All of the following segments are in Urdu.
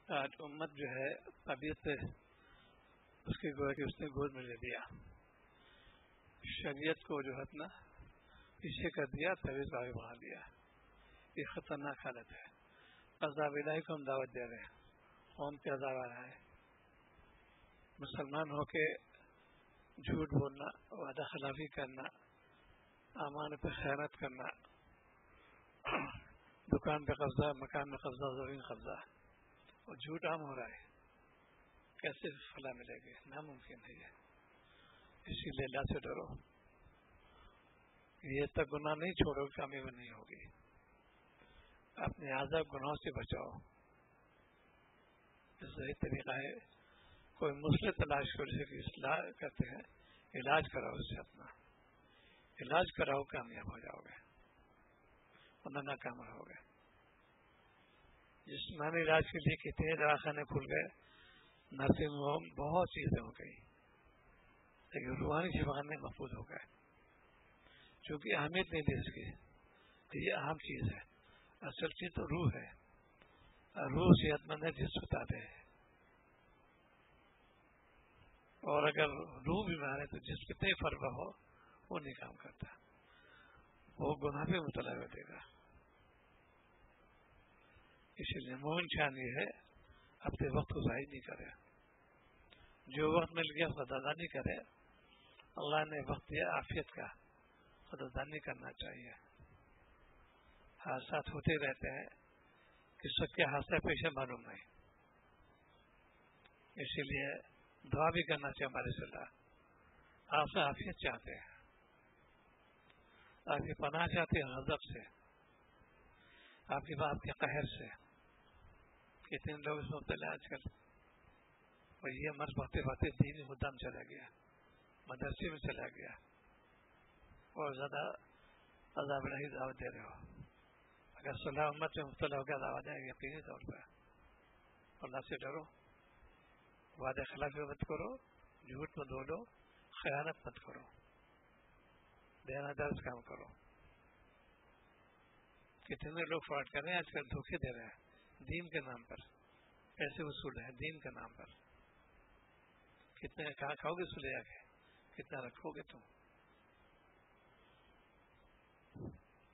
آج امت جو ہے طبیعت سے اس کی گویا کہ اس نے گود میں لے لیا، شریعت کو جو ہے اپنا پیچھے کر دیا، طبیعت کو آگے بڑھا دیا. یہ خطرناک حالت ہے. عذاب الہی کو ہم دعوت دے رہے ہیں، قوم پہ عذاب آ رہا ہے. مسلمان ہو کے جھوٹ بولنا، وعدہ خلافی کرنا، امان پہ خیانت کرنا، دکان پہ قبضہ، مکان میں قبضہ، زمین قبضہ، اور جھوٹ عام ہو رہا ہے. کیسے فلاح ملے گی؟ ناممکن ہے یہ. اسی لیے اللہ سے ڈرو. یہ تک گناہ نہیں چھوڑو، کامیابی نہیں ہوگی. اپنے عذاب گناہوں سے بچاؤ. صحیح طریقہ ہے کوئی مسئلہ تلاش کر جسے اصلاح کرتے ہیں، علاج کراؤ، اس سے اپنا علاج کراؤ، کامیاب ہو جاؤ گے، ورنہ ناکام رہو گے. جسمانی علاج کے لیے کتنے دواخانے کھل گئے، نرسنگ ہوم، بہت چیزیں ہو گئی، لیکن روحانی شفاخانے محفوظ ہو گئے چونکہ اہمیت نہیں دی اس کی. تو یہ اہم چیز ہے. اصل چیز تو روح ہے. روح صحت مند ہے، جسم بتاتے ہیں. اور اگر روح بیمار ہے تو جس کتنے فرق ہو وہ نہیں کام کرتا، وہ گناہ پہ مبتلا کر دے گا. اسی لیے مومن شان یہ ہے اپنے وقت کو ضائع نہیں کرے. جو وقت مل گیا قدردانی نہیں کرے. اللہ نے وقت دیا عافیت کا، قدردانی کرنا چاہیے. حادثات ہوتے رہتے ہیں، کس وقت کے حادثہ پیش معلوم نہیں. اسی لیے دعا بھی کرنا چاہیے ہمارے سے. اللہ آپ سے عافیت چاہتے ہیں، آپ کی پناہ چاہتے ہیں غضب سے، آپ کی بات کے قہر سے. کتنے لوگ اس مبتلا آج کل، اور یہ مرض بڑھتے بڑھتے دینی مدعا میں چلا گیا، مدرسے میں چلا گیا، اور زیادہ عذاب الہی دعوت دے رہے ہو. اگر صلاح امت میں مبتلا ہو گیا دعوت آئے گی یقینی طور پر. اللہ سے ڈرو، وعدہ خلافی مت کرو، جھوٹ مت بولو، خیانت مت کرو، دینا درس کام کرو. کتنے لوگ فراڈ کر رہے ہیں آج کل، دھوکے دے رہے ہیں دین کے نام پر، پیسے وصول ہیں دین کے نام پر. کتنے کہاں کھاؤ گے سلیا کے، کتنا رکھو گے تم.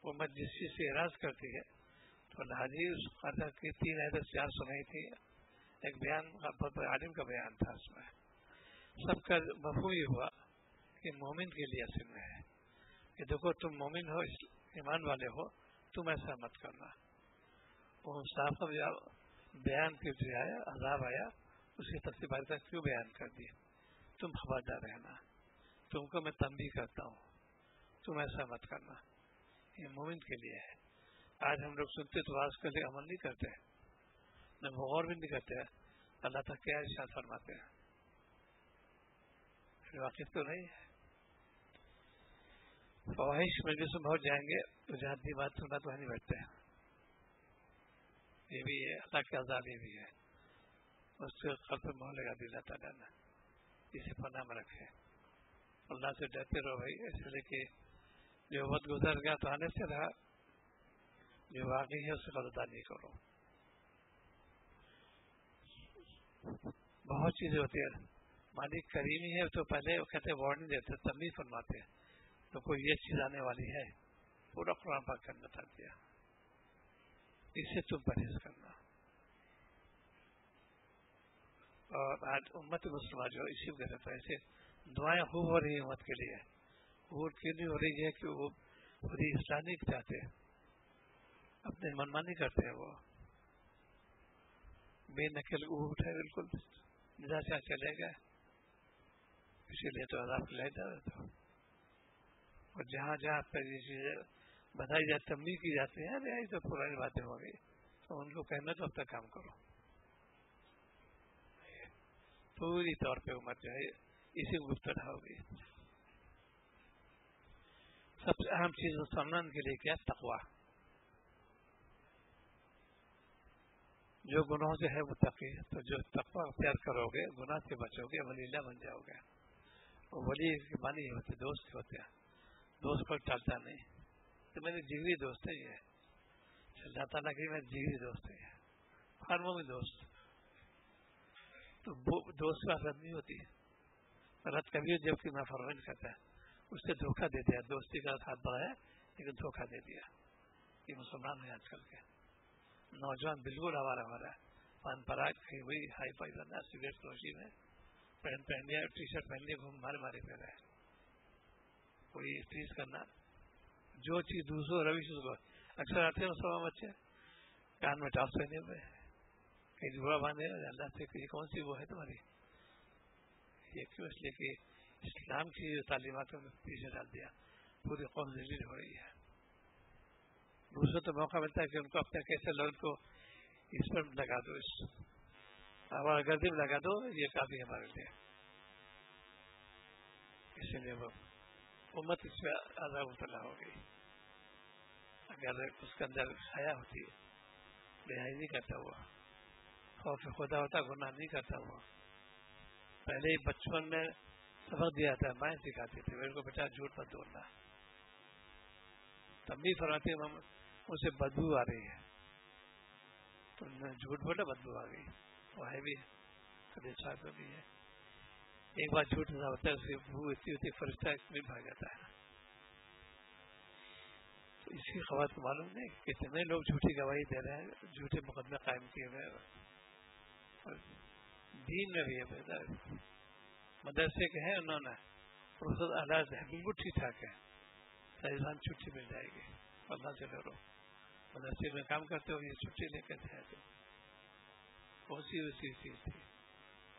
وہ مت جس چیز سے اعراض کرتی ہے تو اللہ جی اس قدر کی 3 آیتیں 4 سنائی تھی. ایک بیان بہت بڑے عالم کا بیان تھا، اس میں سب کا مفہوم یہ ہوا کہ مومن کے لیے اصل میں ہے کہ دیکھو تم مومن ہو، ایمان والے ہو، تم ایسا مت کرنا. وہ صاحب کا بیان کیوں آیا، عذاب آیا، اس کی تفصیل تک کیوں بیان کر دی. تم خبردار رہنا، تم کو میں تنبیہ کرتا ہوں، تم ایسا مت کرنا. یہ مومن کے لیے ہے. آج ہم لوگ سنتے تو آج کل عمل نہیں کرتے، نہ غور بھی نہیں کرتے. اللہ تک کیا ارشاد فرماتے ہیں، واقف تو نہیں ہے. فواہش مجلس میں بہت جائیں گے تو جہاں بات سننا تو نہیں بیٹھتے ہیں. یہ بھی ہے اللہ کے عذاب، یہ بھی ہے. اس سے قلب پہ مہر لگا دی اللہ تعالیٰ نے. اسے پناہ میں رکھے. اللہ سے ڈرتے رہو بھائی، اس لیے کہ جو وقت گزر گیا تو آنے سے رہا، جو واقعی ہے اس سے قدردانی کرو. بہت چیزیں ہوتی ہیں. مالک کریمی ہے تو پہلے وہ کہتے وارننگ دیتے، تنبیہ فرماتے ہیں. تو کوئی یہ چیز آنے والی ہے، پورا قرآن پاک کرنا بتا دیا، اس سے تم پرہیز کرنا. اور آج امت مسلمہ جو اسی وجہ سے ایسے دعائیں خوب ہو رہی ہیں امت کے لیے. وہ کیوں نہیں ہو رہی ہے کہ وہ خود ہی اصلاح نہیں چاہتے، اپنے منمانی کرتے ہیں. وہ بے نقل اٹھے بالکل جہاں سے چلے گئے. اسی لیے تو عذاب لے جا رہے تھے. اور جہاں جہاں پر یہ چیزیں بتائی جاتی، تنبیہ کی جاتی ہیں، ارے تو پرانی باتیں ہو گئی، تو ان کو کہنا تو اب تک کام کرو. پوری طور پہ امت جو ہے اسی مبتلا ہو گئی. سب سے اہم چیز مسلمان کے لیے کیا؟ تقویٰ. جو گناہوں سے ہے متقی، تو جو تقویٰ اختیار کرو گے گناہ سے بچو گے، ولی اللہ بن جاؤ گے. ولی کے معنی یہ ہوتے دوست ہوتے ہیں. دوست کو ٹالتا نہیں تو میرے جگری دوست ہے. یہ اللہ تعالیٰ کی میرے جگری دوست ہے، ہر مومن دوست. تو وہ دوست کا رد نہیں ہوتی ہے، رد کبھی جبکہ نافرمانی کرتا ہے، اس سے دھوکہ دے دیا، دوستی کا ساتھ بڑھایا لیکن دھوکہ دے دیا. یہ مسلمان ہیں آج کل کے نوجوان بالکل آوارہ ہو رہا ہے، پان پراگ کہیں ہوئی ہائی فائی کرنا، سگریٹ نوشی میں پہن لیا، ٹی شرٹ پہن لیا، گھوم مارے پھر رہے، کوئی چیز کرنا جو چیز دوسروں روش کو اکثر آتے ہیں مسلمان بچے کان میں ٹاپ پہنے ہوئے کہیں جھوڑا باندھے اللہ سے کہ کون سی وہ ہے تمہاری، یہ کیوں؟ اس لیے کہ اسلام کی جو تعلیمات نے پیچھے ڈال دیا، پوری قوم ذلیل ہو رہی ہے. دوسروں تو موقع ملتا ہے کہ ان کو اپنے کیسے لوگ کو اس پر لگا دو، اس ہمارا گردی میں لگا دو، یہ کافی ہمارے لیے. اسی لیے وہ امت اس پہ عذاب مبتلا ہو گئی. اگر اس کے اندر حیا ہوتی، بےحیائی نہیں کرتا ہوا، خوف خدا ہوتا، گناہ نہیں کرتا ہوا. پہلے ہی بچپن میں سبق دیا تھا، مائیں سکھاتی تھی میرے کو بیٹا جھوٹ مت بولنا، تب بھی فرماتی مجھ سے بدبو آ رہی ہے، تم نے جھوٹ بولا بدبو آ گئی. وہ ہے بھی کبھی صاحب بھی ہے، ایک بار جھوٹ نہ ہوتا ہے اس کی بو اتنی ہوتی فرشتہ ایک میں بھاگ جاتا ہے. تو اس کی خبر کو معلوم نہیں کتنے لوگ جھوٹی گواہی دے رہے ہیں، جھوٹے مقدمے قائم کیے ہوئے، اور دین میں بھی ہے. مدرسے کے ہیں انہوں نے حالات بالکل ٹھیک ٹھاک ہے، انسان چھٹی مل جائے گی، اللہ سے ڈرو. مدرسے میں کام کرتے ہو یہ چھٹی لے کے تھے تو کون سی اسی چیز تھی.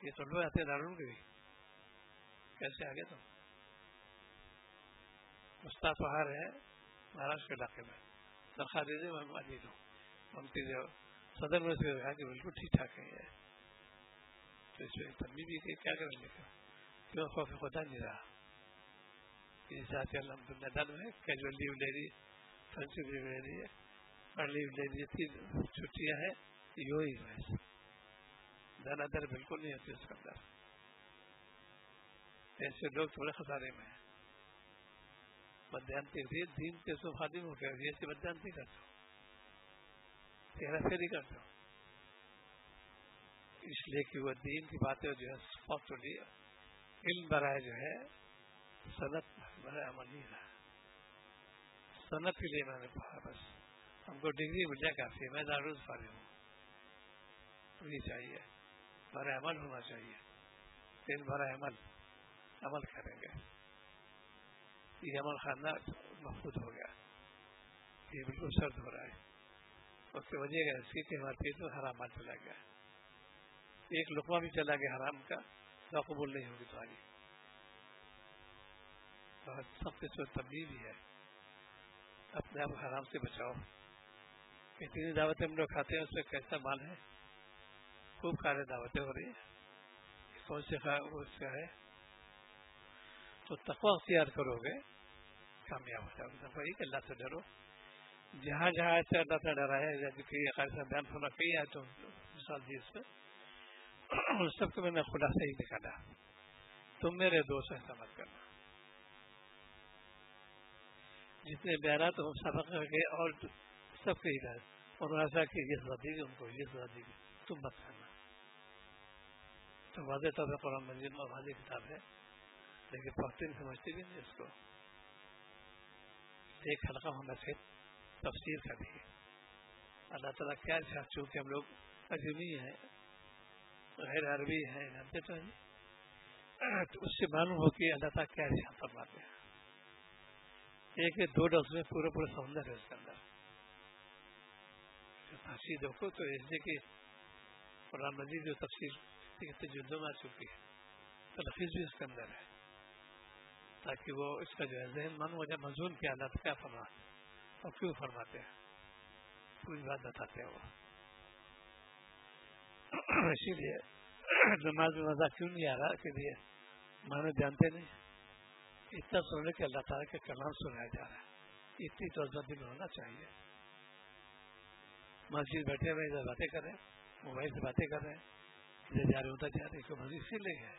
یہ تو لوگ آتے دارون کے بھی کیسے آگے تو استاد پہاڑ ہے مہاراشٹر کے علاقے میں، تنخواہ دے دے میں مزید ہوں ممتی جو صدر میں سے کہا کہ بالکل ٹھیک ٹھاک ہے یہ. تو اس میں تبھی بھی کیا کریں گے، کیوں خوف خدا نہیں رہا. الحمد للہ دن میں کیجول لیو لے رہی، فرنسی لیو لے رہی ہے، اور لیو لے رہی تھی، چھٹیاں ہیں یوں ہی ہے. دن ادھر بالکل نہیں ہوتی اس کے اندر. ایسے لوگ تھوڑے خسارے میں ہیں. بدیانتی دین کے سو خادم ہو گئے، ایسی بدیانتی کرتے ہو، تیرا پھر ہی کرتے ہو، اس لیے کہ وہ دین کی باتیں جو ہے سپاٹ ہو رہی ہے. علم برائے جو ہے صنعت برائے عمل نہیں رہا. صنعت کے لیے میں نے کہا بس ہم کو ڈگری مل جائے کافی ہے، میں دارالعلوم فارغ ہوں، نہیں چاہیے، برائے عمل ہونا چاہیے. علم برائے عمل کریں گے، یہ عمل خانہ محفوظ ہو گیا. یہ بالکل سرد ہو رہا ہے، اس کی وجہ ہے اس کی کہ ہمارے پیٹ میں حرام مال چلا گیا، ایک لقمہ بھی چلا گیا حرام کا تو قبول نہیں ہوگی تمہاری. سب سے جو تبدیل بھی ہے اپنے آپ حرام سے بچاؤ. اتنی دعوتیں ہم لوگ کھاتے ہیں اس میں کیسا مال ہے، خوب کھانے دعوتیں ہو رہی ہیں، کون سے اس کا ہے. تو تقوی اختیار کرو گے کامیاب ہو جاؤ گے. وہی کہ اللہ سے ڈرو، جہاں جہاں ایسے اللہ سے ڈرایا ہے بیان ہونا کہی ہے تو مثال دی اس میں سب کو میں نے خلاصہ ہی نکالا، تم میرے دوست ایسا مت کرنا. جتنے بیانات ہم سبق گئے اور سب کے ہدایت اور ایسا کہ یہ سزا دی گئی ان کو یہ سزا دی گئی، تم مت کرنا. تو واضح طور پر قرآن مجید میں واضح کتاب ہے لیکن پڑھتے نہیں سمجھتے بھی نہیں اس کو. ایک حلقہ ہم سے تفسیر کر دی. اللہ تعالیٰ کیا چاہتا، چونکہ ہم لوگ اجمی ہیں غیر عربی ہیں جانتے تو ہیں، تو اس سے معلوم ہو کہ اللہ تعالیٰ کیا ارشاد فرماتے ہیں. ایک دو لفظ میں پورا سمندر ہے اس کے اندر. تفسیر دیکھو تو ایسے کہ قرآن مجید جو تفسیر کتنے جلدوں میں آ چکی ہے، تلخیص بھی اس کے اندر ہے تاکہ وہ اس کا جو ہے ذہن من ہو جائے مضمون کیا اللہ کیا فرماتے اور کیوں فرماتے ہیں، پوری بات بتاتے ہیں وہ. اسی لیے نماز میں مزہ کیوں نہیں آ رہا کہ یہ معنی جانتے نہیں، اتنا سننے کہ اللہ تعالیٰ کے کلام سنایا جا رہا ہے، اتنی توجہ دل ہونا چاہیے. مسجد بیٹھے ہوئے ادھر باتیں کر رہے ہیں، موبائل سے باتیں کر رہے ہیں، ادھر جا رہے ادھر جا رہے ہیں، مسجد سے لے گئے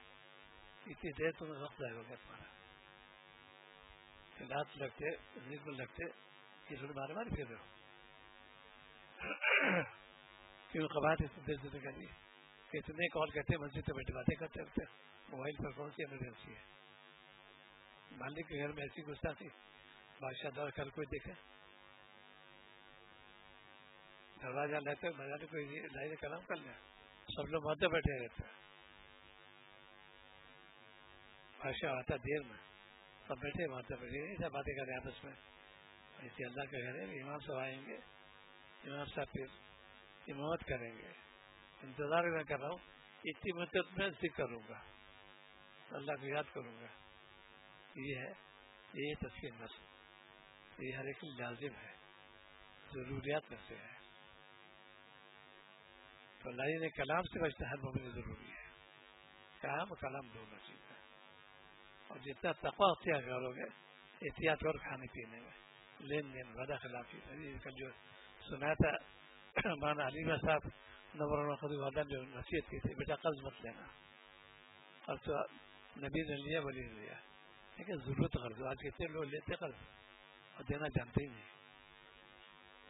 اتنی دیر تمہیں وقت ضائع ہو گیا تمہارا. رات لگتے نیند میں لگتے یہ تھوڑی بار بار پھر رہے ہو کیوں قبات اتنی دیر سے کریے کتنے کال کہتے ہیں مسجد میں بیٹھ باتیں کرتے رہتے موبائل پر، کون سی ایمرجنسی ہے؟ مالک کے گھر میں ایسی گستاخی، بادشاہ دور کر کوئی دیکھے دروازہ لیتے بجانے کوئی لائن کلام کر لیں، سب لوگ وہاں بیٹھے رہتے ہیں، بادشاہ آتا دیر میں، سب بیٹھے وہاں بیٹھے ایسا باتیں کریں آپس میں، ایسے اللہ کے گھر ہے، امام صاحب آئیں گے، امام صاحب پھر امامت کریں گے، انتظار میں کر رہا ہوں، اتنی مدت میں ذکر کروں گا، اللہ کو یاد کروں گا، یہ ہے یہ تسکین نفس، یہ ہر ایک لازم ہے، ضروریات میں سے ہے، تو اللہ نے کلام سے بچنا ہر مومن ضروری ہے، کلام دونوں چیز ہے، اور جتنا تقویٰ اختیار کرو گے احتیاط اور کھانے پینے میں، لین دین وعدہ خلافی، کل جو سنایا تھا مولانا علیمہ صاحب نور اللہ جو نصیحت کی تھی، بیٹا قرض مت لینا، اور تو نبی نے لیا ولی نے لیا، لیکن ضرورت قرض، آج کتنے لوگ لیتے قرض اور دینا جانتے ہی نہیں،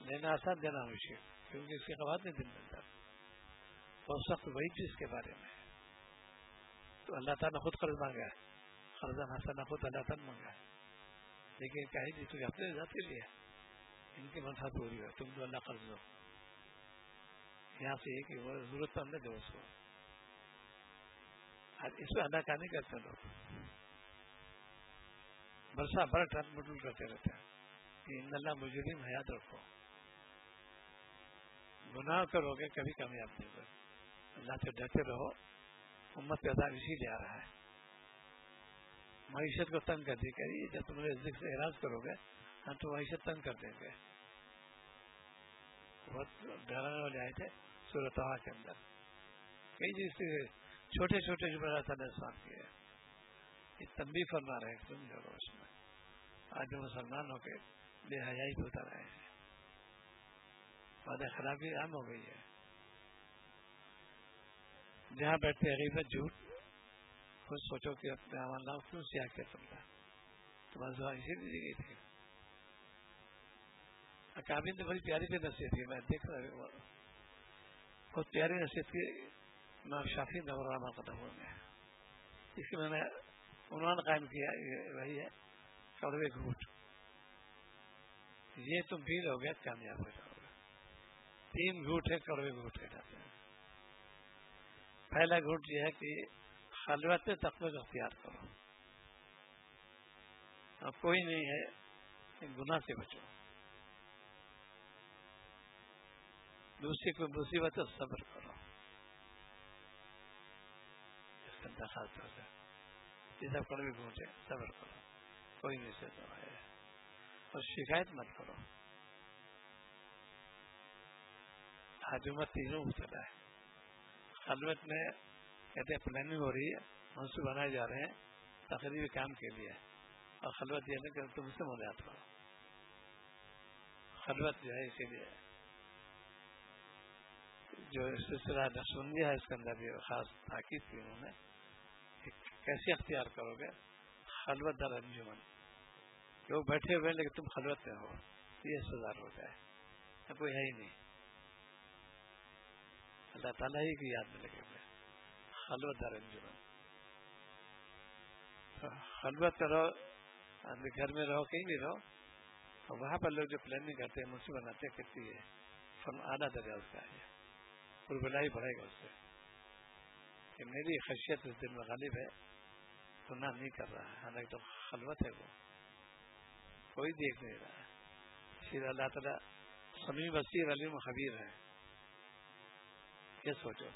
لینا آسان دینا مشکل، کیونکہ اس کے قواعد نہیں دن ملتا، بہت سخت وہی چیز کے بارے میں، تو اللہ تعالیٰ نے خود قرض مانگا ہے، قرض حسنہ خود اللہ تعالیٰ مانگا ہے، لیکن کہیں جی تو اپنے ذات کے لیے ان کی منفعت پوری ہو، تم تو اللہ قرض دو، یہاں سے یہ کہ وہ ضرورت تو ہم نے دو اس کو، اس میں ادا نہیں کرتے لوگ، برسا بڑا ٹرٹ مٹول کرتے رہتے ہیں کہ ان اللہ مجرم ہے، یاد رکھو گناہ کرو گے کبھی کامیاب نہیں ہوگا، اللہ سے ڈرتے رہو، امت پیدا اسی لیے آ رہا ہے، معیشت کو تنگ کر دی کری، جب تم رزق سے اعراض کرو گے ہم تو معیشت تنگ کر دیں گے، بہت ڈرانے والے آئے تھے سورۃ طٰہٰ کے اندر، کئی چیز سے چھوٹے چھوٹے جو اللہ تعالیٰ نے انسان کیے یہ تنبیہ فرما رہے ہیں، تم جڑو اس میں، آج جو مسلمان ہو کے بے حیائی پہ اتر رہے ہیں، وعدہ خلافی عام ہو گئی ہے، جہاں بیٹھتے غیبت جھوٹ، خود سوچو کہ اپنے اللہ کیوں سیاہ کیا تم نے، تمہاری زبان اسی لیے دی گئی تھی، اکابر نے بڑی پیاری بھی نصیحت کی، میں دیکھ رہا ہوں بہت پیاری نصیحت کی امام شافعی نور اللہ قدم نے، اس کی میں نے عنوان قائم کیا، وہی ہے کڑوے گھوٹ، یہ تم پی لو گے کامیاب ہو جاؤ گے، 3 گھوٹ ہے کڑوے گھوٹ کہلاتے ہیں، پہلا گھوٹ یہ ہے کہ خلوت میں تقوی اختیار کرو، اور کوئی نہیں ہے کہ گناہ سے بچو، دوسری کوئی مصیبت ہے صبر کرو، اس کا درخواست ہوتا ہے، یہ سب کڑوے گھوٹ ہے، صبر کرو، کوئی نہیں سے دعائے، اور شکایت مت کرو، حجومت تینوں مبتلا ہے، خلوت میں کہتے ہیں پلاننگ ہو رہی ہے، منصوبے بنائے جا رہے ہیں تقریبی کام کے لیے، اور خلوت یہ نہیں کہ تم سے ملاقات کرو، خلوت جو ہے اسی لیے جو سلسلہ نقشبندیہ ہے اس کے اندر بھی خاص تاکید کی انہوں نے، کیسے اختیار کرو گے، خلوت در انجمن، لوگ بیٹھے ہوئے لیکن تم خلوت میں ہو، یہ سزا ہوتا ہے، کوئی ہے ہی نہیں، اللہ تعالیٰ ہی کی یاد میں لگے ہوئے، خلوت در انجمن، خلوت کرو، گھر میں رہو کہیں بھی رہو، اور وہاں پر لوگ جو پلاننگ کرتے ہیں منصوبہ بناتے ہیں کتنی ہے، فن اعلیٰ درجہ اس کا ہے، بلائی بڑھے گا اس سے کہ میری خشیت اس دن میں غالب ہے، گناہ نہیں کر رہا ہے، حالانکہ تو خلوت ہے، وہ کوئی دیکھ نہیں رہا ہے، اسی لیے اللہ تعالیٰ سمیع بصیر علیم خبیر ہے، یہ سوچو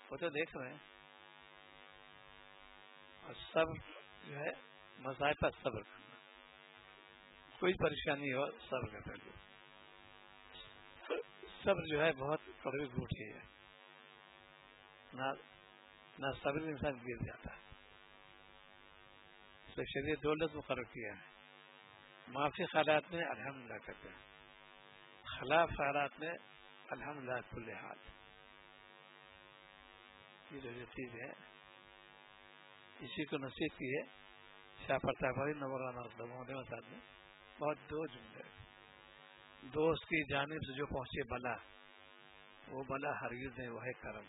وہ تو دیکھ رہے ہیں، اور سب جو ہے مسائل پر صبر کرنا، کوئی پریشانی ہو صبر کرنا، صبر جو ہے بہت کڑوی گھوٹ ہے، نہ صبر انسان گر جاتا ہے، اس سے شریعت دولت مقرر کیا ہے، معافی حالات میں الحمدللہ کرتے ہیں، خلاف حالات میں الحمدللہ کل حال، یہ جو چیز ہے اسی کو نصیحت کی ہے شاہ پرتاپاری نورانا محمد صاحب نے، بہت 2 جملے، دوست کی جانب سے جو پہنچے بلا وہ بلا ہرگز نہیں، وہ ہے کرم،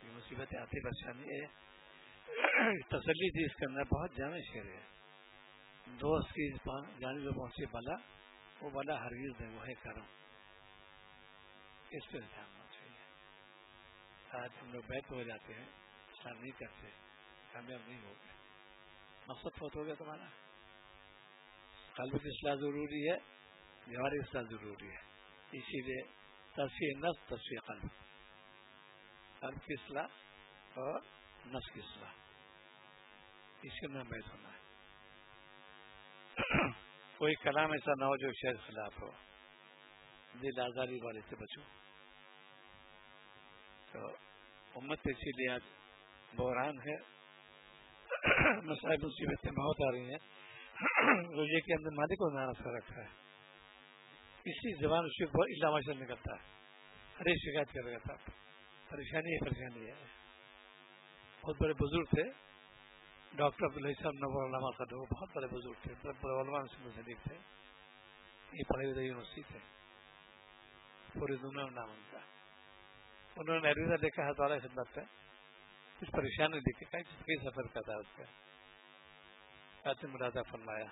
یہ مصیبتیں آتی پریشانی ہے. تسلی تھی اس کے اندر بہت جامع شعر ہے. دوست کی جانب سے پہنچے بلا وہ بلا ہرگز نہیں وہ ہے کرم. اس پہ دھیان ہونا چاہیے. آج ہم لوگ بیت ہو جاتے ہیں اصلاح نہیں کرتے کامیاب نہیں ہو گئے. مقصد بہت ہو گیا تمہارا. قلب کی اصلاح ضروری ہے جوہری اصلاح ضروری ہے. اسی لیے تصفیہ نفس تصفیہ قلب. قلب کی اصلاح اور نفس کی اصلاح اس کے نام بیت ہونا ہے. کوئی کلام ایسا نہ ہو جو شاید خلاف ہو. دل آزاری والے سے بچو. تو امت اسی لیے آج بحران ہے. مسائل مصیبتیں بہت آ رہی ہیں. وہ یہ کہ ہم نے مالک کو ناراض کر رکھا ہے. اسی زبان اس کے علامہ سے نکلتا ہے. ہر ایک شکایت کر رہا تھا. پریشانی ہے. بہت بڑے بزرگ تھے ڈاکٹر عبداللہ صاحب نور علامہ صاحب. وہ بہت بڑے بزرگ تھے. بڑے علماء سے مصنف تھے. یہ پڑھے ہوئے یونیورسٹی تھے. پوری دنیا میں نام ان کا. انہوں نے عریضہ دیکھا ہے دوارا خدمت ہے. کچھ پریشانی دیکھی کئی سفر کا تھا اس کا. کہتے مرادہ فرمایا.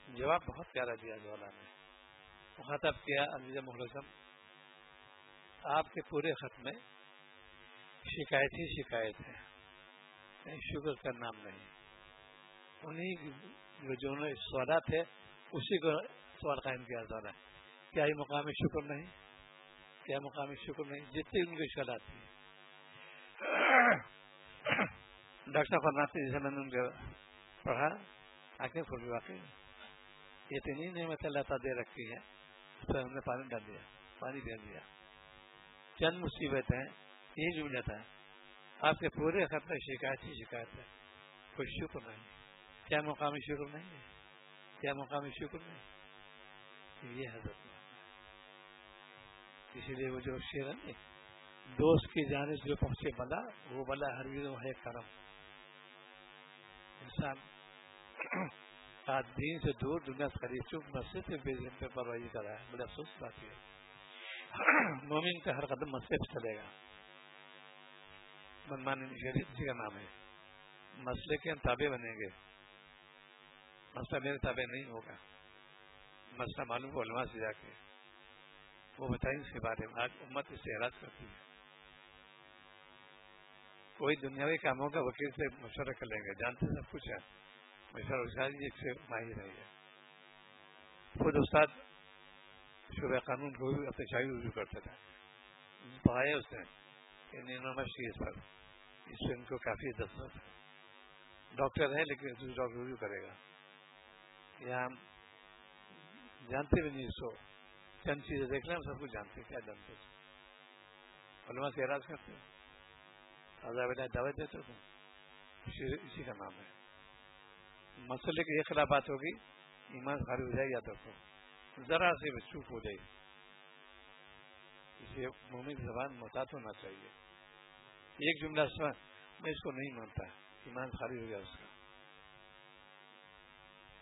جواب بہت پیارا دیا جوالا نے. مخاطب کیا عزیز محترم آپ کے پورے خط میں شکایت ہی شکایت ہے. شکر کا نام نہیں. انہیں جو سوالات ہے اسی کو سوال قائم کیا جا رہا ہے. کیا یہ مقام شکر نہیں؟ کیا مقام شکر نہیں؟ جتنی ان کی سوالات تھی. ڈاکٹر فرماتے جیسے میں نے ان کو پڑھا آگے پھول واقعی یہ اتنی نعمت اللہ تعالیٰ دے رکھی ہے. اس پر ہم نے پانی ڈال دیا, پانی دے دیا. چند مصیبتیں یہ جملہ تھا آپ کے پورے خط میں شکایت ہی شکایت ہے. کوئی شکر نہیں. کیا مقامی شکر نہیں ہے؟ کیا مقامی شکر نہیں؟ یہ حضرت. اسی لیے وہ جو شعر ہے دوست کی جانب سے جو پہنچے بلا وہ بلا ہرگز ہے کرم. انسان آج دین سے دور دنیا سے قریب چونکہ مسجد سے بے پرواہی کر رہا ہے. بڑا افسوس بات ہے. مومن کا ہر قدم مسجد پہ چلے گا. منمانی شریف اسی کا نام ہے. مسئلے کے ہم تابع بنیں گے. مسئلہ میرے تابع نہیں ہوگا. مسئلہ معلوم کو علماء سے جا کے وہ بتائیں اس کے بارے میں. آج امت اس سے اعراض کرتی ہے. کوئی دنیاوی کاموں کا وکیل سے مشورہ کر لیں گے. جانتے سب کچھ ہے. مشورہ ایک سے ماہر ہے. خود استاد شعبہ قانون کو بھی اپنے شاہی رجوع کرتا تھا. پڑھایا اس نے اس پر. اس سے ان کو کافی دسترس ہے. ڈاکٹر ہے لیکن ڈاکٹر رجوع کرے گا. یہاں ہم جانتے بھی نہیں. سو چند چیزیں دیکھ لیں ہم سب کچھ جانتے ہیں. کیا جانتے ہیں؟ علماء سے اعراض کرتے ہیں. دعوت دیتے تم. اسی کا نام ہے. مسئلے کی یہ خلافات ہوگی ایمان خارج ہو جائے گا. تو ذرا سے بھی چوک ہو جائے گی. اسے مومن کی زبان محتاط ہونا چاہیے. ایک جملہ سنا میں اس کو نہیں مانتا ایمان خارج ہو گیا اس کا.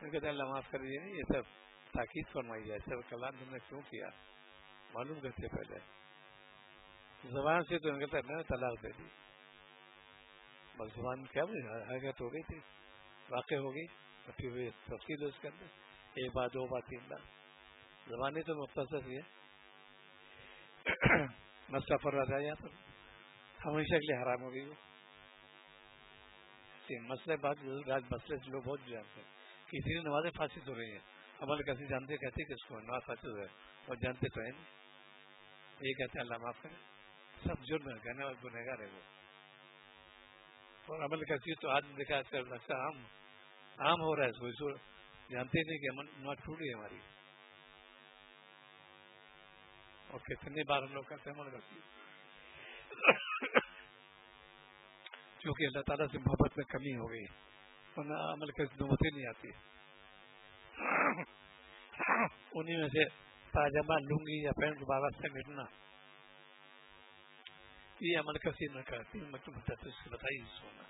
کہتے اللہ معاف کر دیجیے. نہیں یہ سب تاکید فرمائی ہے. سب کلام تم نے کیوں کیا معلوم کرتے پہلے. زبان سے تو کہتا ہے میں نے طلاق دے دی. بس زبان کیا حقیقت ہو گئی تھی. واقع ہو گئی. پھر ہوئی تفصیل اس کے اندر ایک بات دو بات تین بات. زبانی تو مختصر ہی ہے. مسئلہ پر آ جائے پر ہمیشہ کے لیے حرام ہو گئی. وہ مسئلے بات مسئلے سے لوگ بہت جانتے ہیں. کسی نمازیں فاسد ہو رہی ہیں. عمل کیسے جانتے کہتے کہ اس کو نماز فاسد ہے اور جانتے تو ہے نہیں. یہ کہتے ہیں اللہ معاف کرے. سب جرم ہے کہنے والے گنہگار ہے وہ. اور عمل کیسی تو آج دیکھا آج کل لگتا عام ہو رہا ہے. سوچ جانتے نہیں کہ نماز ٹوٹ گئی ہماری. اور کتنی بار ہم لوگ کرتے ہیں عمل کرتی کیونکہ اللہ تعالیٰ سے محبت میں کمی ہو گئی. ورنہ عمل کی نوبت ہی نہیں آتی. انہیں میں سے پاجامہ لنگی یا پینٹ بارہ سے مٹنا یہ عمل کسی نہ کرتی. بتائیے سونا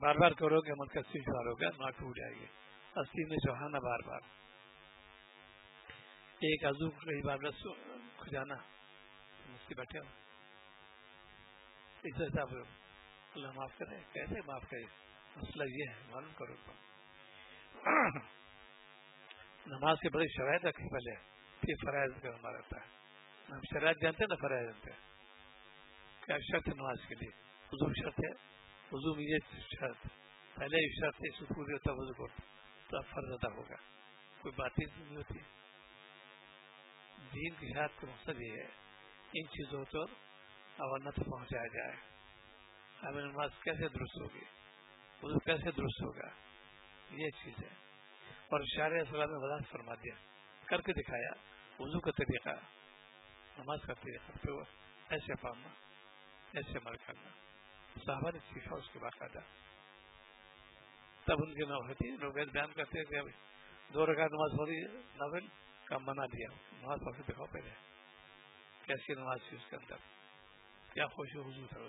بار بار کرو گے عمل کسی شمار ہوگا نہ ٹوٹ جائے گی. اصلی میں چوہانا بار بار ایک عزو کئی بار کھجانا بیٹھے ہو اسے صاحب اللہ معاف کرے, کیسے معاف کرے؟ مسئلہ یہ ہے, معلوم کرو تو نماز کے بڑے شرائط رکھے پہلے, پھر فرائض کا ہمارا رہتا ہے. ہم شرائط جانتے ہیں نا, فرائض جانتے ہیں. کیا شرط ہے نماز کے لیے؟ وضو شرط ہے. وضو میں یہ شرط پہلے ہی شرط ہے, اس کو پوری ہوتا وضو کو تو اب فرض ادا ہوگا, کوئی بات ہی نہیں ہوتی. دین کی شرط کا مقصد یہ ہے ان چیزوں تو اورنہ تو پہنچایا جائے. ہمیں نماز کیسے درست ہوگی, وضو کیسے درست ہوگا, یہ چیز ہے. اور شارع اسلام نے وضاحت فرما دیا, کر کے دکھایا وضو کا طریقہ, نماز کا طریقہ, پھر ایسے پڑھنا, ایسے عمل کرنا. صحابہ نے سیکھا اس کے باقاعدہ, تب ان کی نہ ہوتی. لوگ بیان کرتے ہیں کہ ابھی 2 رکعت نماز ہو رہی ہے, ناول کا منع دیا, نماز پڑھ کے دکھاؤ پہلے کیسی نماز تھی, اس کے اندر کیا خوش وضو تھا,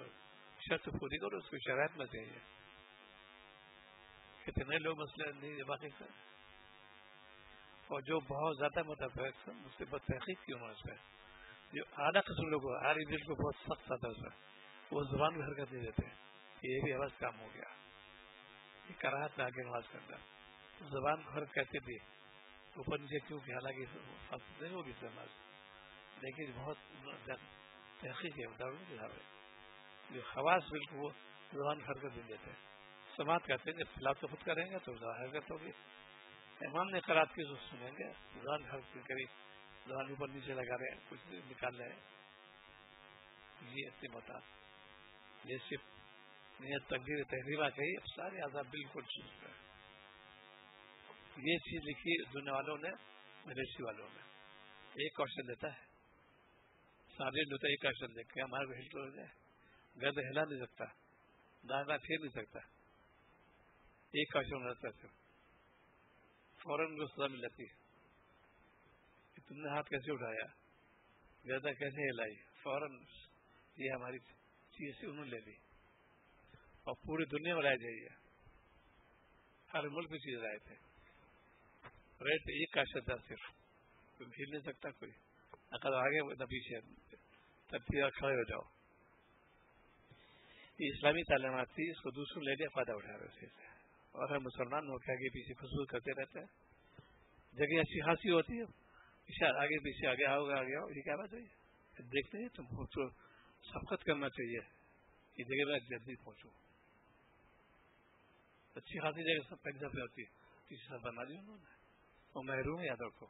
شرط پوری کرو, اس کو شرائط میں چاہیے. کتنے لوگ مسئلے نہیں باقی سے, اور جو بہت زیادہ متفق اس سے بد تحقیق کی انہوں نے, جو اعلیٰ قسم لوگ ہر دل کو بہت سخت آتا ہے, وہ زبان میں حرکت نہیں دیتے. یہ بھی عوض کام ہو گیا, یہ کراہت میں آگے نماز کرنا, زبان کو حرکت کہتے بھی اوپر نیچے کیوں کہ حالانکہ نہیں ہوگی نماز, لیکن بہت تحقیق ہے. جو خواص بالکل وہ زبان حرکت نہیں دیتے. سماعت کرتے ہیں, جب خلاف تو خود کریں گے تو حرکت ہوگی. امام نے قرات کی سنیں گے, زبان حرکت کری, زبان اوپر نیچے لگا رہے ہیں, کچھ نکال رہے ہیں, یہ اتنی بتا. جیسے نیت تقدیر تحریرہ کہی, سارے آزاد بالکل چست ہے. یہ چیز لکھی دنیا والوں نے, ملیشی والوں نے. ایک کوشچن دیتا ہے, سارے لوگ ایک کوشچن دیکھ کے ہمارے کو ہل تو ہو جائے, گرد ہلا نہیں سکتا, دادا پھیر نہیں سکتا. ایک کوشچن رہتا ہے, فوراً کو سزا مل جاتی ہے. تم نے ہاتھ کیسے اٹھایا, گردہ کیسے ہلائی, فوراً یہ ہماری چیز سے انہوں نے لے لی, اور پوری دنیا میں رائے جائیے, ہر ملک میں چیز رائے تھے. ریٹ ایک کا شدہ صرف کوئی ہل نہیں سکتا, کوئی اگر آگے نہ پیچھے, تب کھڑے ہو جاؤ. یہ اسلامی تعلیمات تھی, اس کو دوسروں لے لیا, فائدہ اٹھا رہے سے, اور ہم مسلمان ہو کے آگے پیچھے خصوص کرتے رہتے ہیں. جگہ اچھی خاصی ہوتی ہے, آگے پیچھے آگے آؤ آگے آؤ, یہ کیا بات ہے؟ دیکھتے ہیں تم کو سبقت کرنا چاہیے, یہ جگہ میں جلدی پہنچو. اچھی خاصی جگہ سب پہلی سب ہوتی ہے, تیسری سب بنا دی انہوں نے, اور محروم یاد رکھو.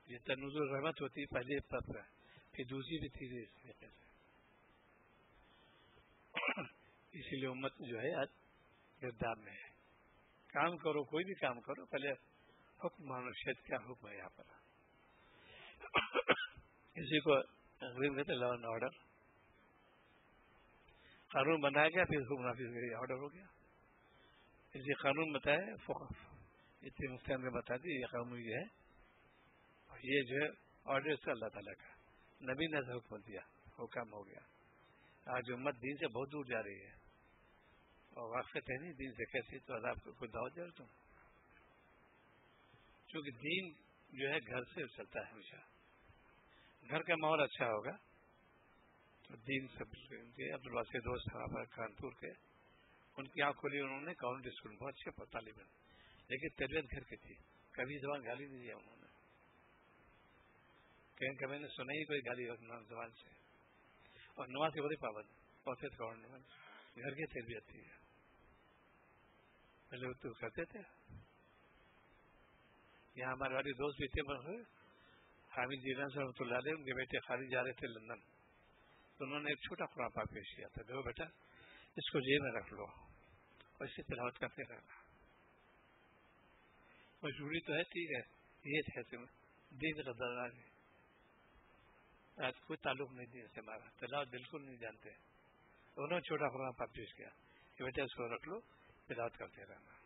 یہ تنزل رحمت ہوتی ہے پہلے پتہ ہے, پھر دوسری بھی تھی اس طریقے سے. اسی لیے امت جو ہے آج گرداب میں ہے. کام کرو, کوئی بھی کام کرو, پہلے حکم مانو, شاید کیا حکم ہے یہاں پر. اسی کو انگریزی کہتے لا اینڈ آرڈر. قانون بنایا گیا, پھر حکم نافذ کیا, آرڈر ہو گیا. اسی قانون بتایا, اتنے مفتیان نے بتا دی یہ قانون یہ ہے, یہ جو ہے آرڈر سے اللہ تعالیٰ کا, نبی نے حکم دیا, حکم ہو گیا. آج امت دین سے بہت دور جا رہی ہے, اور واقف ہے نہیں دین سے کیسی, تو عذاب کو کوئی دعوت دے رہا تم. چونکہ دین جو ہے گھر سے چلتا ہے ہمیشہ. گھر کا ماحول اچھا ہوگا تو دین سے. عبدالباسط کے دوست ہیں کانپور کے, ان کی آنکھ کھولی انہوں نے, کانوینٹ اسکول بہت اچھے طالب ہیں, لیکن تربیت گھر کی تھی, کبھی زبان گالی نہیں دیا انہوں نے. کہیں کبھی نے سنا ہی کوئی گالی زبان سے, اور نماز کی بڑی پابند, بہت گھر کی تربیت تھی. پہلے وہ تو کرتے تھے. یہاں ہمارے والے دوست بھی تھے, حامد جیلان سے رحمۃ اللہ علیہ, ان کے بیٹے خارج جا رہے تھے لندن, تو انہوں نے ایک چھوٹا قرآن پاک پیش کیا تھا, دیکھو بیٹا اس کو جیب میں رکھ لو, اور اس کی تلاوت کرتے رہنا. مجبوری تو ہے, ٹھیک ہے, یہ ہے دین کا درجہ ہے. آج کوئی تعلق نہیں دین سے ہمارا, تلاوت بالکل نہیں جانتے. انہوں نے چھوٹا قرآن پاک پیش کیا کہ بیٹا اس کو رکھ لو, تلاوت کرتے رہنا.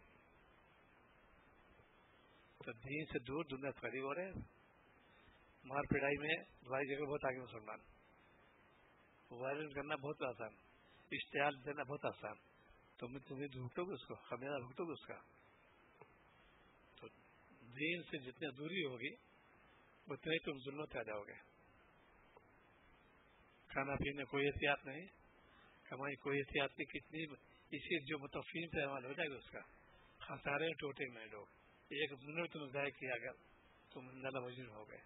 تو دین سے دور دنیا قریب ہو رہے ہیں. مار پڑائی میں بھائی جگہ بہت آگے مسلمان, وائرل کرنا بہت آسان, اشتعال دینا بہت آسان, تمہیں بھگتو گے اس کو, خمیازہ بھگتو گے اس کا. تو دین سے جتنی دوری ہوگی اتنے تم ظلمت آ جاؤ گے. کھانا پینے کوئی احتیاط نہیں, کمائی کوئی احتیاط نہیں, کتنی اسی جو متفقین پہ عمل ہو جائے گا اس کا خسارے ٹوٹے میں لوگ. ایک منٹ تم ضائع کیا اگر تم زیادہ مجرم ہو گئے.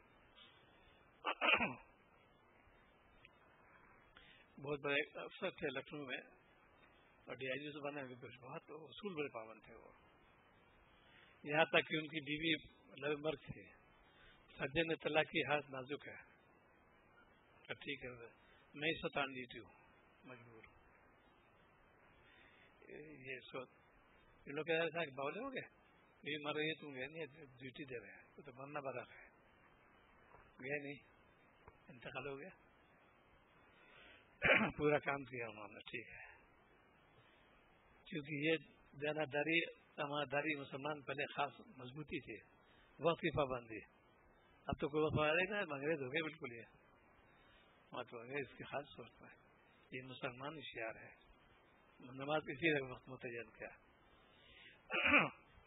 بہت بڑے افسر تھے لکھنؤ میں, اور ڈی آئی جی سے بنے بہت اصول بڑے پابند تھے وہ. یہاں تک کہ ان کی بیوی لب مرگ تھی, سرجن نے طلاق کی, ہاتھ نازک ہے, تو ٹھیک ہے میں اس وقت آن ڈیوٹی ہوں مجبور. یہ سوچ یہ لوگ کہہ رہے تھے کہ باولے ہو گئے, بیوی مر رہی ہے تم گئے نہیں, ڈیوٹی دے رہے ہیں تو مرنا بڑا ہے, گئے نہیں, انتقال ہو گیا. پورا کام کیا انہوں نے, ٹھیک ہے. کیونکہ یہ دیانتداری امانتداری مسلمان پہلے خاص مضبوطی تھی, وقت کی پابندی. اب تو کوئی وقت نہیں, انگریز ہو گئے بالکل. یہ مت ہو گئے, اس کی خاص سوچ میں یہ مسلمان شعار ہے. نماز اسی وقت متعین کیا,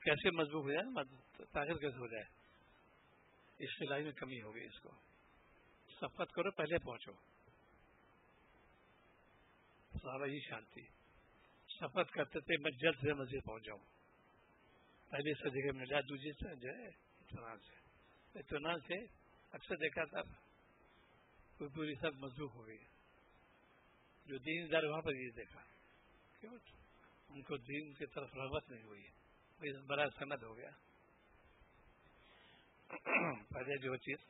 کیسے مضبوط ہو جائے, طاقت کیسے ہو جائے. اس سلائی میں کمی ہو گئی. اس کو صفت کرو, پہلے پہنچو. صحابہ یہ شانتی صفت کرتے تھے, میں جلد سے مسجد پہنچ جاؤں, پہلے سے جگہ ملا, دوسری سے جو ہے اطمینان سے اکثر دیکھا تھا کوئی پوری سب مضبوط ہو گئی. جو دین دار وہاں پر یہ دیکھا کیوں ان کو دین کی طرف رغبت نہیں ہوئی, بڑا سند ہو گیا. پہلے جو چیز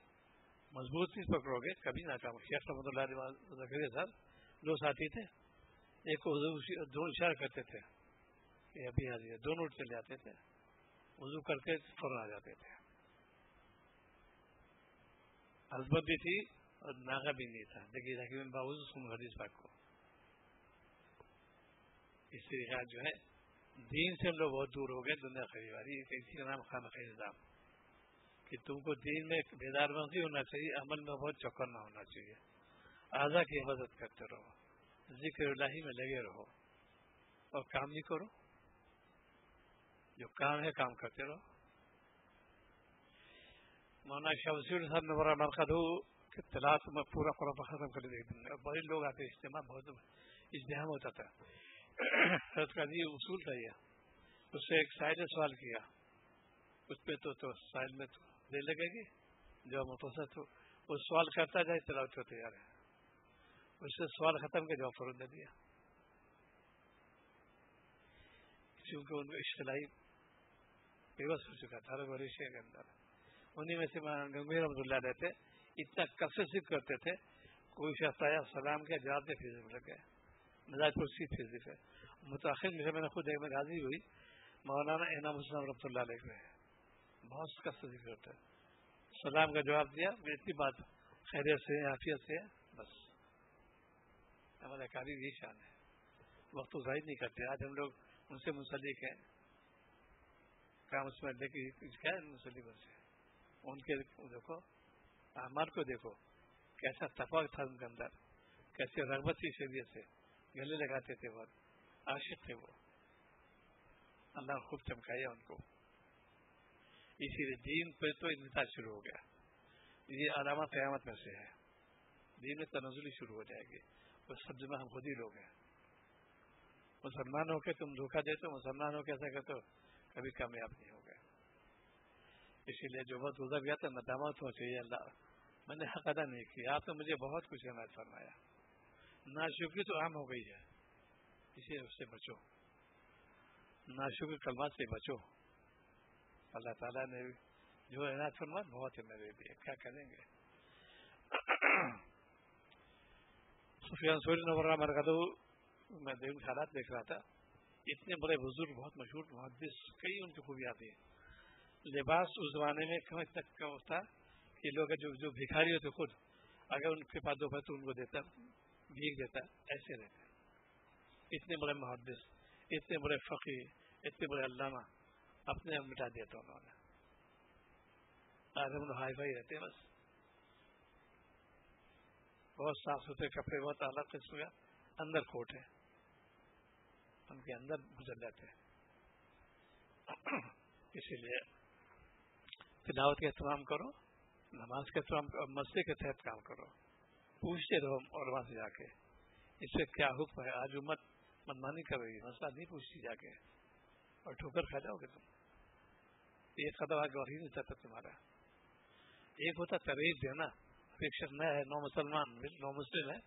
مضبوط چیز پکڑو گے کبھی ناکام. شیخ رحمۃ اللہ علیہ صاحب دو ساتھی تھے, ایک کو دو اشارہ کرتے تھے کہ ابھی آ جائیے, دونوں چلے جاتے تھے, وضو کر کے فوراً آ جاتے تھے. البت بھی تھی اور ناغا بھی نہیں تھا. دیکھیے تاکہ باوضو سن حدیث پاک کو. اس طریقہ جو ہے دین سے ہم لوگ بہت دور ہو گئے. دنیا خریداری اسی کا نام خانہ نظام, کہ تم کو دین میں بیدار نہیں ہونا چاہیے, عمل میں بہت چوکنا ہونا چاہیے. اعضاء کی حفاظت کرتے رہو, ذکر الہی میں لگے رہو, اور کام نہیں کرو, جو کام ہے کام کرتے رہو. مولانا شاہ وسیع صاحب نے بڑا مرکز ہو کہ تلاش میں پورا قرآن ختم کر دے. اور بڑے لوگ آتے, اجتماع بہت اجتماع ہوتا تھا. حضرت کا یہ اصول تھا. یہ اس سے ایک شاعر نے سوال کیا, اس پہ تو سائل میں تو دے لگے گی, جو متوسط ہو وہ سوال کرتا جائے تلاوت کو تیار ہے. اس سے سوال ختم کے جواب فوراً دے دیا, کیونکہ ان کو اصطلاحی پیوست ہو چکا تھا ریشے کے اندر. انہیں میں سے گنگوئی رحمۃ اللہ رہتے, اتنا کثرت ذکر کرتے تھے, کوئی شخص آیا سلام کیا, جواب دے پھر لگ گئے. مزاج پرسی پھر ہے. متاخر میں نے خود ایک میں راضی ہوئی, مولانا انعام حسین رحمۃ اللہ علیہ کے بہت کثرت ذکر کرتے, سلام کا جواب دیا, اتنی بات خیریت سے عافیت سے, بس. ہمارے کاری یہ شان ہے, وقت تو ظاہر نہیں کرتے. آج ہم لوگ ان سے منسلک ہیں, کام اس میں دیکھیے کیا ہے منسلک ان سے. ان کے دیکھو اعمال کو دیکھو, کیسا تقویٰ تھا ان کے اندر, کیسے رغبت کی شریعت سے گلے لگاتے تھے, بہت عاشق تھے وہ. اللہ خوب چمکایا ان کو. اسی لیے دین پہ تو انتظار شروع ہو گیا. یہ علامت قیامت میں سے ہے, دین میں تنزلی شروع ہو جائے گی. وہ سب جمع ہم خود ہی لوگ ہیں. مسلمان ہو کے تم دھوکہ دیتے ہو, مسلمان ہو کے ایسا کرتے ہو, کبھی کامیاب نہیں ہو گئے. اسی لیے جو وقت گزر گیا تو ندامت ہو چاہیے, اللہ میں نے حق ادا نہیں کیا, آپ نے مجھے بہت کچھ عنایت فرمایا. ناشکری تو عام ہو گئی ہے, اسی لیے اس سے بچو, ناشکر کلمات سے بچو. اللہ تعالیٰ نے جو عنایت فرمایا بہت ہے میرے لیے, کیا کریں گے. سفیان ثوری نورہ مرکزو میں ان حالات دیکھ رہا تھا, اتنے بڑے بزرگ, بہت مشہور محدث, کئی ان کی خوبیاں تھیں. لباس اس زمانے میں کم تک کم تھا کہ لوگ جو بھکاری ہوتے خود اگر ان کے پاس دو پیسے تو ان کو دیتا, بھیگ دیتا, ایسے رہتے. اتنے بڑے محدث, اتنے بڑے فقیہ, اتنے بڑے علامہ, اپنے آپ مٹا دیا تھا انہوں نے. آج ہم لوگ ہائی فائی رہتے ہیں, بس بہت صاف ستھرے کپڑے, بہت اعلیٰ قسم کا, اندر کوٹ ہے, ان کے اندر گزر جاتے ہیں. اسی لیے تلاوت کا اہتمام کرو, نماز کے اہتمام کرو, مسجد کے تحت کام کرو. پوچھتے رہو علماء سے جا کے اس سے کیا حکم ہے. آج امت منمانی کر رہی ہے, مسئلہ نہیں پوچھتی جا کے اور ٹھوکر کھا جاؤ گے تم. ایک قدم آگے اور ہی نہیں چاہتا تمہارا. ایک ہوتا ترغیب دینا, ایک شخص نیا ہے, نو مسلمان نو مسلم ہے,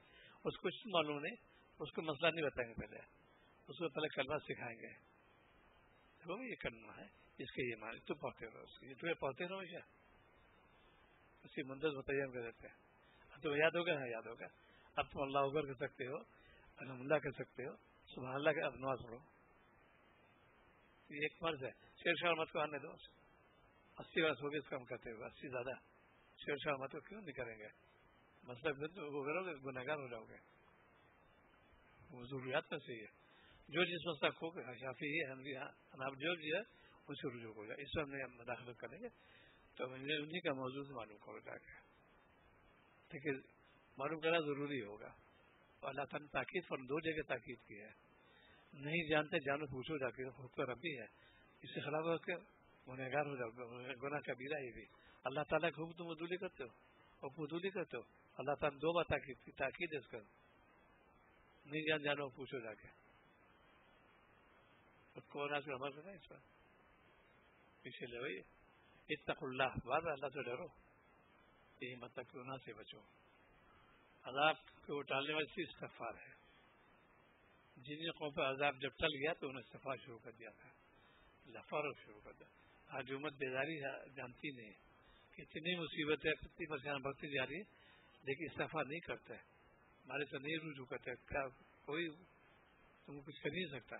اس کو کچھ معلوم نہیں, اس کو مسئلہ نہیں بتائیں گے, پہلے اس کو پہلے کلمہ سکھائیں گے. دیکھو یہ کرنا ہے, اس کے یہ معنی تم پڑھتے رہو, اس کے تمہیں پڑھتے رہو کیا اسی منتظر متعین کر دیتے ہیں. اب تمہیں یاد ہوگا, ہاں یاد ہوگا. اب تم اللہ اکبر کر سکتے ہو, الحمد للہ کر سکتے ہو, سبحان اللہ کے اب نماز پڑھو. یہ ایک مرض ہے. شیر شاہ مت کو آنے دو, 80 برس ہو گئے اس کام کرتے ہوئے, 80 زیادہ. شیر شاہ مت کو کیوں نہیں کریں گے؟ مطلب وہ کرو گے گنہگار ہو جاؤ گے. وہ ضروریات میں سے ہی ہے. جو جس مسئلہ کھو گے, شافی ہے, حنفی, حنابلہ, جو بھی ہے اس سے رجوع ہو جائے. اس میں ہم نے مداخلت کریں گے تو انہیں کا موضوع معلوم کرو جا کے. ٹھیک ہے, معلوم کرنا ضروری ہوگا. اور اللہ تعالیٰ نے تاکید پر 2 جگہ تاکید کی ہے. نہیں جانتے جانو پوچھو جا کے, خود تو ربی ہے, اس سے خلاف ہو کے گنہگار ہو جاؤ, گناہ کبیرہ یہ بھی. اللہ تعالیٰ کے حکم تم عدولی کرتے ہو اور فضولی کرتے ہو. اللہ تعالیٰ نے 2 بار تاکید کی, تاکید ہے اس کا. نہیں جانو پوچھو جا کے. کون آج عمل کرنا اس پر پیچھے لے بھائی. اتقوا اللہ, بعد اللہ سے ڈرو. یہی مطلب کہ گناہ سے بچو. عذاب کو ٹالنے والی چیز استغفار ہے. جن قوم پر عذاب جب ٹل گیا تو انہیں استغفار شروع کر دیا تھا, لفار شروع کر دیا. آج امت بیداری جانتی نہیں کہ اتنی مصیبتیں, اتنی پریشان بڑھتی جا رہی ہے, لیکن استغفار نہیں کرتے, ہمارے سے نہیں رجوع کرتے. کوئی تم کچھ کر نہیں سکتا.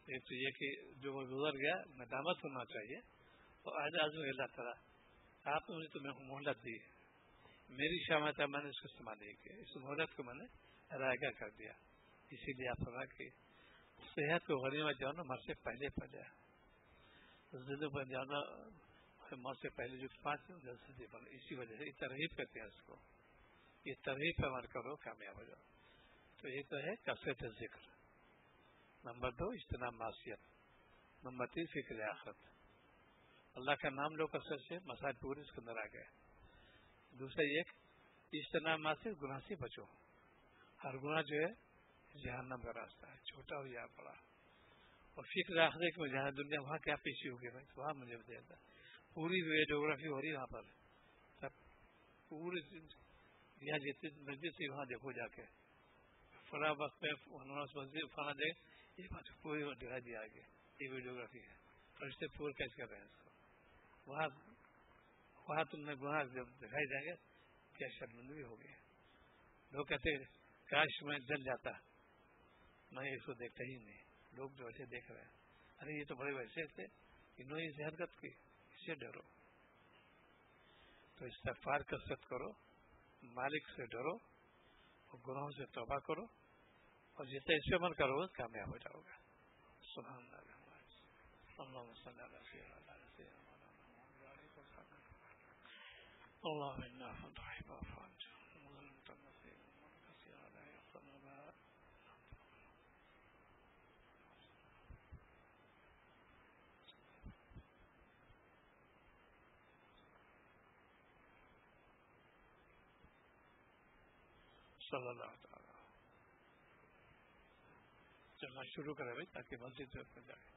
ایک تو یہ کہ جو گزر گیا ندامت ہونا چاہیے. اور آج اللہ تعالیٰ آپ نے تمہیں مہلت دی, میری شامت ہے, میں نے اس کو استعمال نہیں کیا, اس مہلت کو میں نے رائے گاہ کر دیا. اسی لیے آپ فرمایا کہ صحت کو غنیمت جانو, مر سے پہلے پڑ جائے. زندگی پر جانا موت سے پہلے جو 5 جلسے بنے, اسی وجہ سے ترغیب کرتے ہیں اس کو. یہ ترغیب پر عمل کرو, کامیاب ہو جاؤ. تو ایک تو ہے کثرت ذکر, نمبر 2 اجتناب معصیت, نمبر 3 فکر آخرت. اللہ کا نام لو کثرت سے, مسائل پورے اس کے اندر آ گئے. دوسرا یہ اجتناب معصیت, گناہ سے بچو. ہر گناہ جو ہے جہنم کا راستہ ہے, چھوٹا ہو یا بڑا. اور فکر آخرت کہ جہاں دنیا وہاں کیا پیشی ہوگی بھائی, وہاں مجھے بتایا پوری ویڈیوگرافی ہو رہی ہے وہاں پر, سب پوری یہاں جتنی مسجد سے وہاں دیکھو جا کے, فلاں وقت میں مسجد فلاں جگہ, یہ بات پوری دکھا دیا آگے. یہ ویڈیوگرافی ہے, فرشتے پورے کیچ کر رہے ہیں اس کو. وہاں تم نے گناہ جب دکھائی جائیں گے کیا شرمندگی ہوگی. لوگ کہتے ہیں کاش میں جل جاتا, میں اس کو دیکھتا ہی نہیں. لوگ جو ایسے دیکھ رہے ہیں, ارے یہ تو بڑے ویسے تھے, انہوں نے اس حرکت کی, اس سے ڈرو. تو استغفار کثرت کرو, مالک سے ڈرو, اور گناہوں سے توبہ کرو, اور جتنے اس پہ عمل کرو گے کامیاب ہو جاؤ گے. سبحان اللہ. اللهم صل على سيدنا محمد. اللهم انا نحبك وانت وظلمت النصيب كثير على يقرنا صلی اللہ تعالی. چلنا شروع کرے بھائی تاکہ مسجد میں جائے.